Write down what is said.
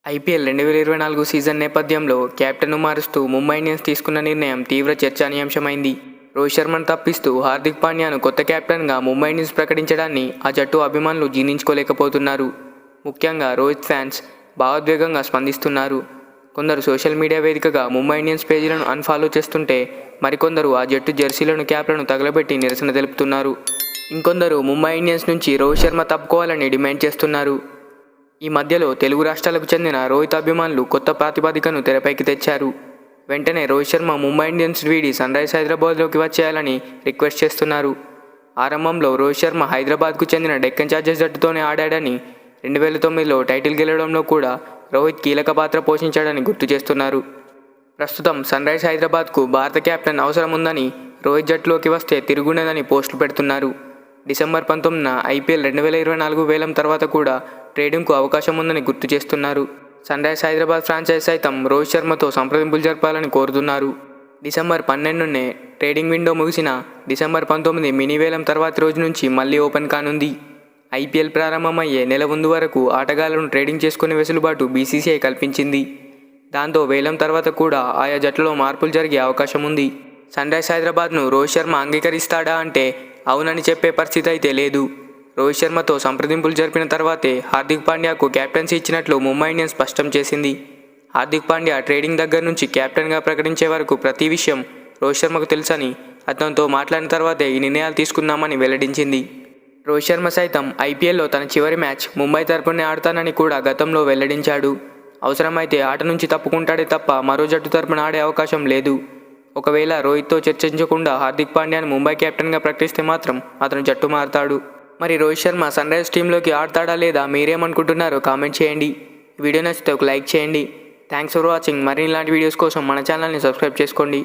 IPL 2024 season నేపథ్యంలో కెప్టెన్ను మారుస్తూ Mumbai Indians తీసుకున్న నిర్ణయం తీవ్ర చర్చనీయాంశమైంది. రోహిత్ శర్మను తప్పిస్తూ హార్దిక్ పాండ్యాను కొత్త కెప్టెన్గా ముంబై ఇండియన్స్ ప్రకటించడాన్ని ఆ జట్టు అభిమానులు జీర్ణించుకోలేకపోతున్నారు. ముఖ్యంగా రోహిత్ ఫ్యాన్స్ భావోద్వేగంగా స్పందిస్తున్నారు. కొందరు సోషల్ మీడియా వేదికగా ముంబై ఇండియన్స్ పేజీలను అన్ఫాలో చేస్తుంటే మరికొందరు ఆ జట్టు జెర్సీలను క్యాప్లను తగలబెట్టి నిరసన తెలుపుతున్నారు. ఇంకొందరు ముంబై ఇండియన్స్ నుంచి రోహిత్ శర్మ తప్పుకోవాలని డిమాండ్ చేస్తున్నారు. ఈ మధ్యలో తెలుగు రాష్ట్రాలకు చెందిన రోహిత్ అభిమానులు కొత్త ప్రాతిపదికను తెరపైకి తెచ్చారు. వెంటనే రోహిత్ శర్మ ముంబై ఇండియన్స్ వీడి సన్రైజ్ హైదరాబాద్లోకి వచ్చేయాలని రిక్వెస్ట్ చేస్తున్నారు. ఆరంభంలో రోహిత్ శర్మ హైదరాబాద్కు చెందిన డెక్కన్ చార్జర్స్ జట్టుతోనే ఆడాడని, 2009లో టైటిల్ గెలవడంలో కూడా రోహిత్ కీలక పాత్ర పోషించాడని గుర్తు చేస్తున్నారు. ప్రస్తుతం సన్రైజ్ హైదరాబాద్కు భారత కెప్టెన్ అవసరం ఉందని, రోహిత్ జట్టులోకి వస్తే తిరుగుండదని పోస్టులు పెడుతున్నారు. డిసెంబర్ 19న ఐపీఎల్ 2024 వేలం తర్వాత కూడా ట్రేడింగ్కు అవకాశం ఉందని గుర్తు చేస్తున్నారు. సన్రైజ్ హైదరాబాద్ ఫ్రాంచైజ్ సైతం రోహిత్ శర్మతో సంప్రదింపులు జరపాలని కోరుతున్నారు. డిసెంబర్ 12నే ట్రేడింగ్ విండో ముగిసిన డిసెంబర్ 19 మినీ వేలం తర్వాతి రోజు నుంచి మళ్లీ ఓపెన్ కానుంది. ఐపీఎల్ ప్రారంభమయ్యే నెల ముందు వరకు ఆటగాళ్లను ట్రేడింగ్ చేసుకునే వెసులుబాటు బీసీసీఐ కల్పించింది. దాంతో వేలం తర్వాత కూడా ఆయా జట్లలో మార్పులు జరిగే అవకాశం ఉంది. సన్రైజ్ హైదరాబాద్ను రోహిత్ శర్మ అంగీకరిస్తాడా అంటే అవునని చెప్పే పరిస్థితి అయితే లేదు. రోహిత్ శర్మతో సంప్రదింపులు జరిపిన తర్వాతే హార్దిక్ పాండ్యాకు కెప్టెన్సీ ఇచ్చినట్లు ముంబై ఇండియన్స్ స్పష్టం చేసింది. హార్దిక్ పాండ్యా ట్రేడింగ్ దగ్గర నుంచి కెప్టెన్గా ప్రకటించే వరకు ప్రతి విషయం రోహిత్ శర్మకు తెలుసని, అతనితో మాట్లాడిన తర్వాతే ఈ నిర్ణయాలు తీసుకున్నామని వెల్లడించింది. రోహిత్ శర్మ సైతం ఐపీఎల్లో తన చివరి మ్యాచ్ ముంబై తరపునే ఆడతానని కూడా గతంలో వెల్లడించాడు. అవసరమైతే ఆట నుంచి తప్పుకుంటాడే తప్ప మరో జట్టు తరపున ఆడే అవకాశం లేదు. ఒకవేళ రోహిత్తో చర్చించకుండా హార్దిక్ పాండ్యాను ముంబై కెప్టెన్గా ప్రకటిస్తే మాత్రం అతను జట్టు మారుతాడు. మరి రోహిత్ శర్మ సన్రైజ్ టీంలోకి ఆడతాడా లేదా మీరేమనుకుంటున్నారో కామెంట్ చేయండి. వీడియో నచ్చితే ఒక లైక్ చేయండి. Thanks for watching. మరిన్ని ఇలాంటి వీడియోస్ కోసం మన ఛానల్ని సబ్స్క్రైబ్ చేసుకోండి.